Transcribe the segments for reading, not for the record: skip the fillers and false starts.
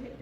it.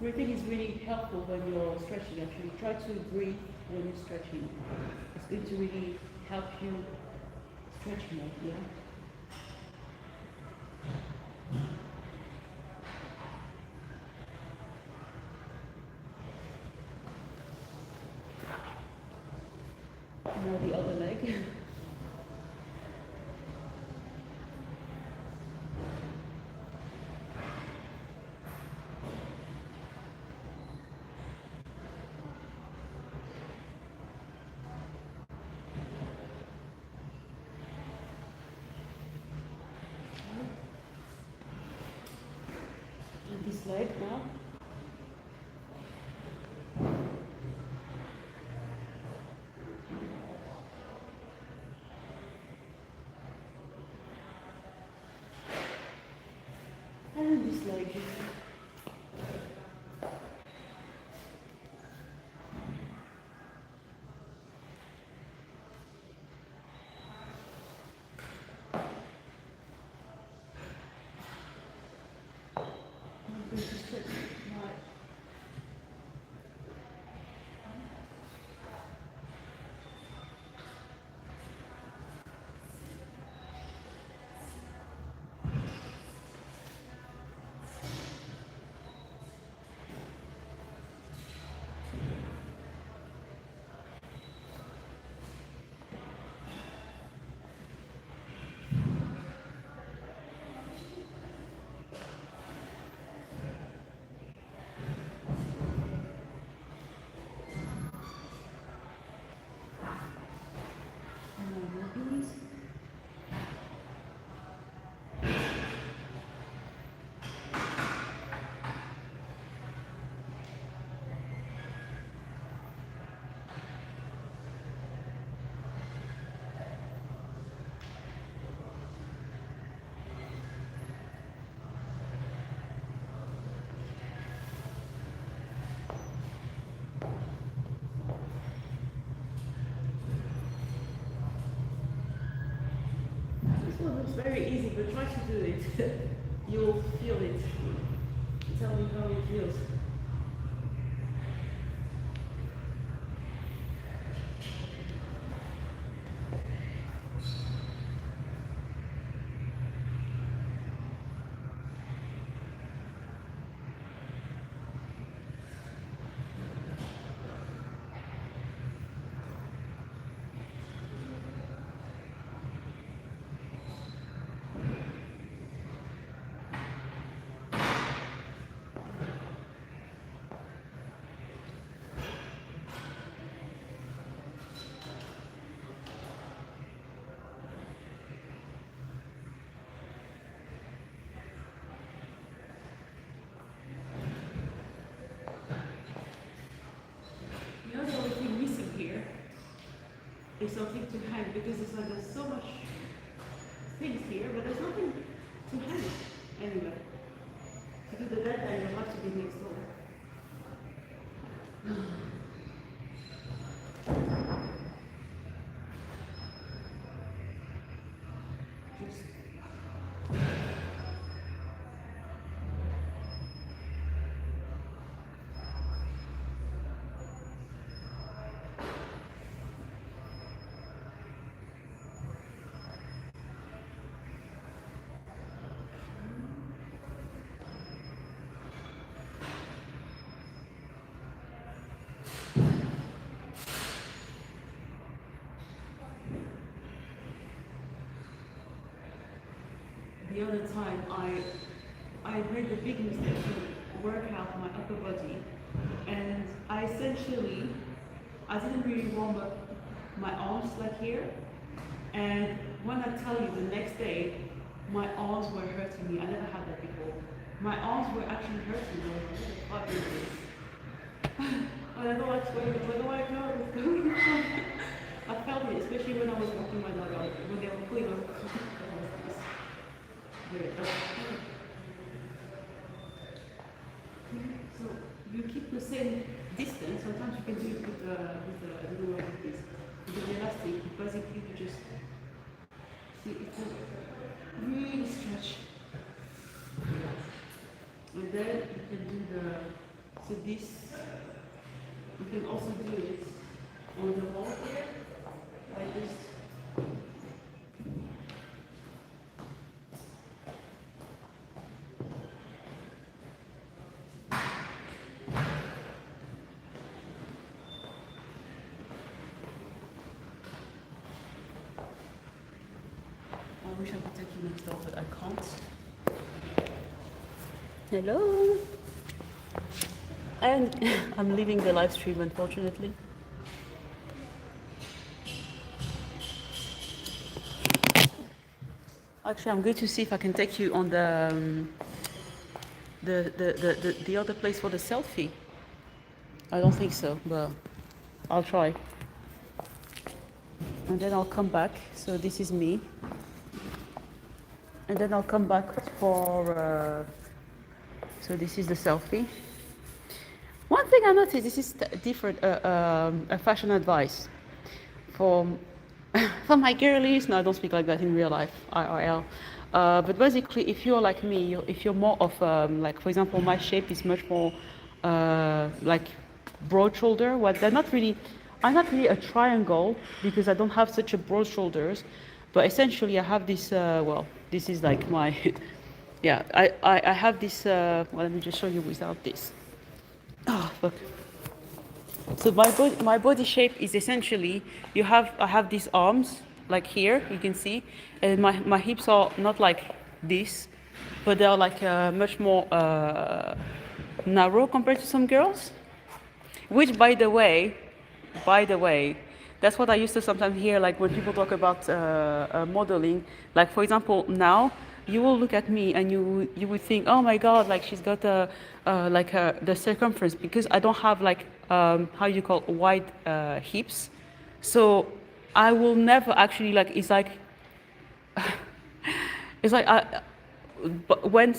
Breathing is really helpful when you're stretching. Actually, try to breathe when you're stretching. It's going to really help you stretch more. Yeah. now the other leg. And this leg now. And this leg. I'm going to stretch my knees. This one looks very easy, but try to do it. You'll feel it. Tell me how it feels. You know the only thing missing here is something to hang because it's like there's so much things here, but there's nothing to hang anyway. To do the bed then you'll have to be next door. Just the other time I made the big mistake to work out my upper body, and I didn't really warm up my arms like here, and when I tell you the next day my arms were hurting me. I never had that before. My arms were actually hurting me. I was like, what the fuck is this? I don't know where do I go? What's going on? I felt it, especially when I was walking my dog out, when they were pulling on. So you keep the same distance. Sometimes you can do it with I don't know what it is, with the elastic. Basically, you just see it will really stretch, and then you can do this. You can also do it on the wall here, like this. wish I could take you next door, but I can't. Hello. And I'm leaving the live stream, unfortunately. Actually, I'm going to see if I can take you on the other place for the selfie. I don't think so, but I'll try. And then I'll come back. So this is me. And then I'll come back for, so this is the selfie. One thing I noticed, this is different, a fashion advice for, for my girlies. No, I don't speak like that in real life, IRL. But basically, if you're like me, if you're more of, like, for example, my shape is much more like broad shoulder. Well, I'm not really a triangle because I don't have such a broad shoulders. But essentially, I have this, well, this is like my, yeah, I have this, well, let me just show you without this. Oh, fuck. So my body shape is essentially, I have these arms, like here, you can see, and my hips are not like this, but they are like much more narrow compared to some girls. Which, by the way, that's what I used to sometimes hear, like when people talk about modeling. Like, for example, now you will look at me and you would think, oh my God, like she's got the circumference, because I don't have like how you call wide hips. So I will never actually like. It's like it's like but when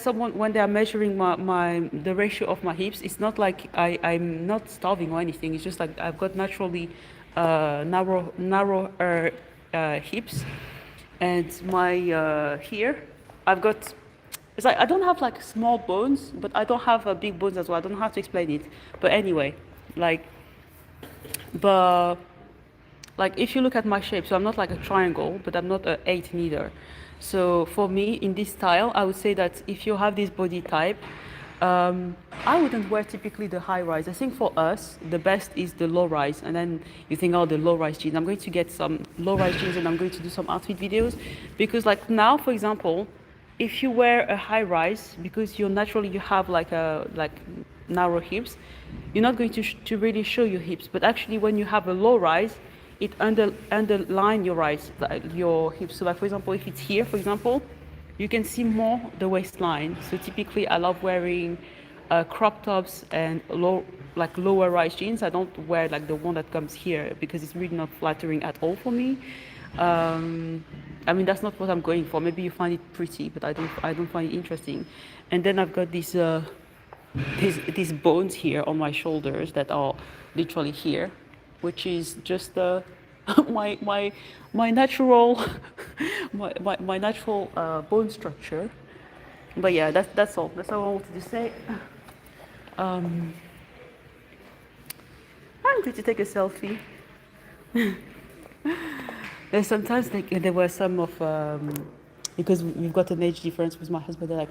they are measuring the ratio of my hips, it's not like I'm not starving or anything. It's just like I've got naturally narrower hips, and my here I've got. It's like I don't have like small bones, but I don't have big bones as well. I don't know how to explain it, but anyway, like, but like if you look at my shape, so I'm not like a triangle, but I'm not an 8 neither. So for me, in this style, I would say that if you have this body type, I wouldn't wear typically the high rise. I think for us, the best is the low rise. And then you think, oh, the low rise jeans. I'm going to get some low rise jeans and I'm going to do some outfit videos. Because like now, for example, if you wear a high rise, because you have like narrow hips, you're not going to really show your hips. But actually, when you have a low rise, it underline your hips. So like, for example, if it's here, for example, you can see more the waistline. So typically I love wearing crop tops and lower rise jeans. I don't wear like the one that comes here because it's really not flattering at all for me. I mean, that's not what I'm going for. Maybe you find it pretty, but I don't find it interesting. And then I've got these bones here on my shoulders that are literally here, which is just my natural my natural bone structure. But yeah, that's all I wanted to say. I'm going to take a selfie. And sometimes there were some of because we've got an age difference with my husband.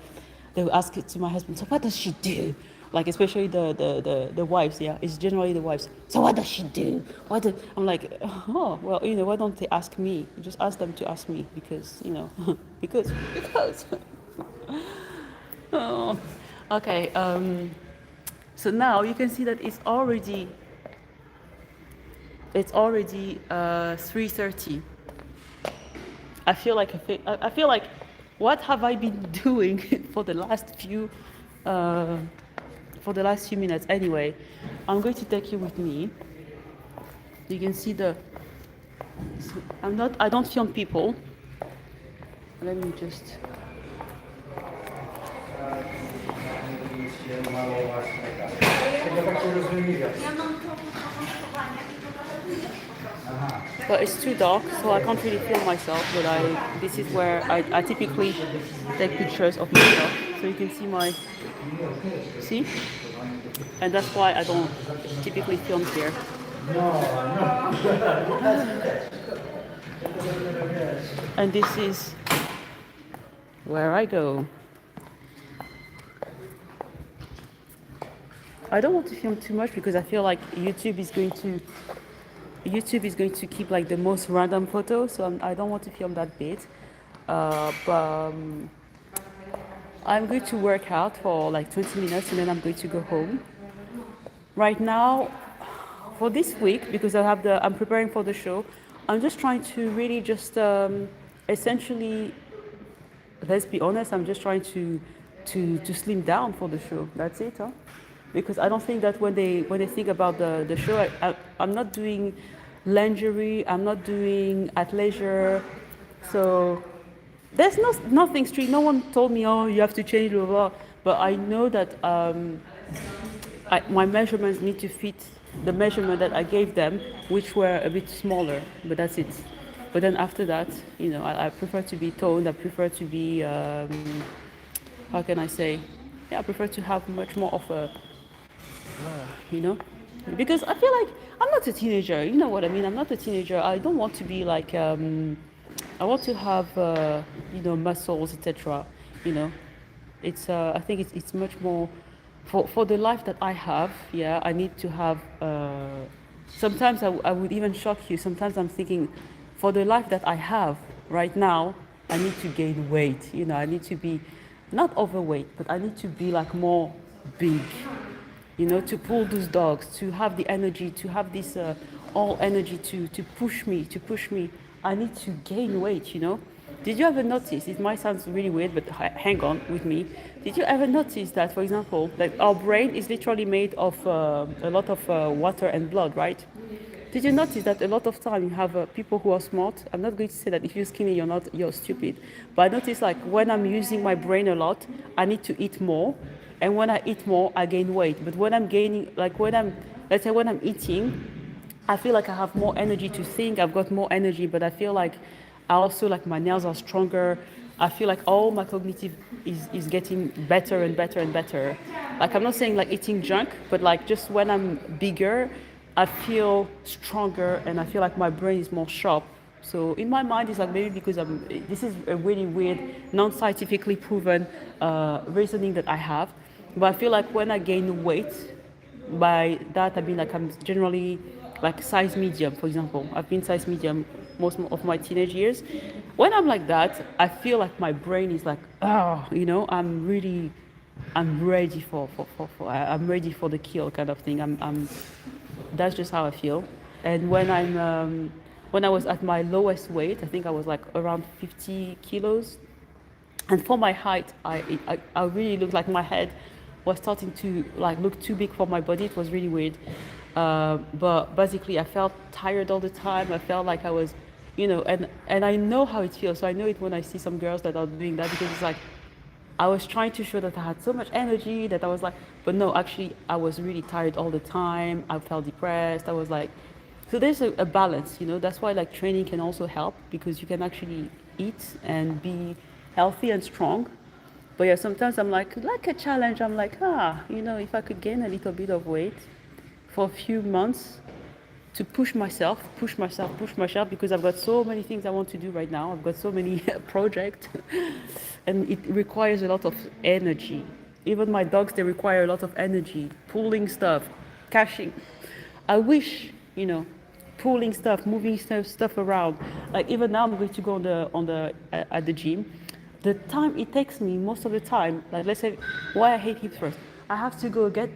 They will ask it to my husband, so what does she do? Like, especially the wives, yeah, it's generally the wives. So what does she do? I'm like, oh, well, why don't they ask me? Just ask them to ask me, because, because. Oh, okay. So now you can see that it's already 3:30. I feel like, what have I been doing for the last few minutes? Anyway, I'm going to take you with me. You can see I don't film people. Let me just. But it's too dark, so I can't really film myself, but this is where I typically take pictures of myself. So you can see? And that's why I don't typically film here. And this is where I go. I don't want to film too much because I feel like YouTube is going to keep like the most random photos, so I don't want to film that bit. But I'm going to work out for like 20 minutes and then I'm going to go home. Right now, for this week, because I'm preparing for the show, I'm just trying to really just essentially, let's be honest, I'm just trying to slim down for the show. That's it, huh? Because I don't think that when they think about the show, I'm not doing lingerie, I'm not doing athleisure, so there's nothing strict. No one told me, oh, you have to change, blah, blah. But I know that my measurements need to fit the measurement that I gave them, which were a bit smaller. But that's it. But then after that, I prefer to be toned. I prefer to be, how can I say? Yeah, I prefer to have much more of a, you know, because I feel like I'm not a teenager. You know what I mean? I'm not a teenager. I don't want to be like. I want to have, muscles, etc. You know, it's. I think it's much more for the life that I have. Yeah, I need to have. Sometimes I would even shock you. Sometimes I'm thinking, for the life that I have right now, I need to gain weight. I need to be not overweight, but I need to be like more big. To pull those dogs, to have the energy, to have this all energy to push me, I need to gain weight. Did you ever notice, it might sound really weird, but hang on with me. Did you ever notice that, for example, that our brain is literally made of a lot of water and blood, right? Did you notice that a lot of time you have people who are smart? I'm not going to say that if you're skinny, you're stupid. But I notice like when I'm using my brain a lot, I need to eat more. And when I eat more, I gain weight. But when I'm gaining, like let's say when I'm eating, I feel like I have more energy to think. I've got more energy, but I feel like I also like my nails are stronger. I feel like all my cognitive is getting better and better and better. Like I'm not saying like eating junk, but like just when I'm bigger, I feel stronger and I feel like my brain is more sharp. So in my mind, it's like maybe because this is a really weird, non-scientifically proven reasoning that I have. But I feel like when I gain weight, by that I mean like I'm generally like size medium, for example. I've been size medium most of my teenage years. When I'm like that, I feel like my brain is like, I'm ready I'm ready for the kill kind of thing. That's just how I feel. And when I was at my lowest weight, I think I was like around 50 kilos. And for my height, I really looked like my head was starting to like look too big for my body. It was really weird. But basically I felt tired all the time. I felt like I was, and I know how it feels. So I know it when I see some girls that are doing that, because it's like, I was trying to show that I had so much energy that I was like, but no, actually I was really tired all the time. I felt depressed. I was like, so there's a balance, that's why like training can also help, because you can actually eat and be healthy and strong. But yeah, sometimes I'm like a challenge. I'm like, if I could gain a little bit of weight for a few months to push myself, because I've got so many things I want to do right now. I've got so many projects and it requires a lot of energy. Even my dogs, they require a lot of energy, pulling stuff, cashing. I wish, pulling stuff, moving stuff around. Like even now I'm going to go at the gym. The time it takes me most of the time, like let's say why I hate hip thrust. I have to go get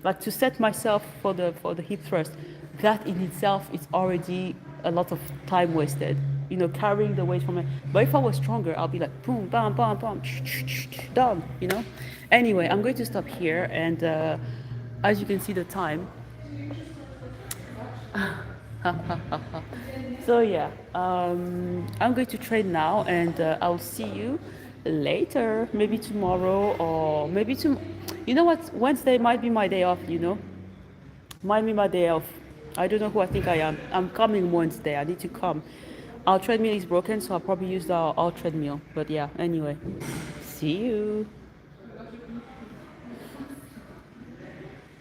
like to set myself for the hip thrust. That in itself is already a lot of time wasted. Carrying the weight from it. But if I was stronger, I'll be like boom, bam, bam, bam, done. Anyway, I'm going to stop here, and as you can see the time. So yeah, I'm going to train now, and I'll see you later, maybe tomorrow, or maybe you know what, Wednesday might be my day off. Might be my day off. I don't know who I think I am. I'm coming Wednesday. I need to come. Our treadmill is broken, so I'll probably use our treadmill. But yeah, anyway, see you.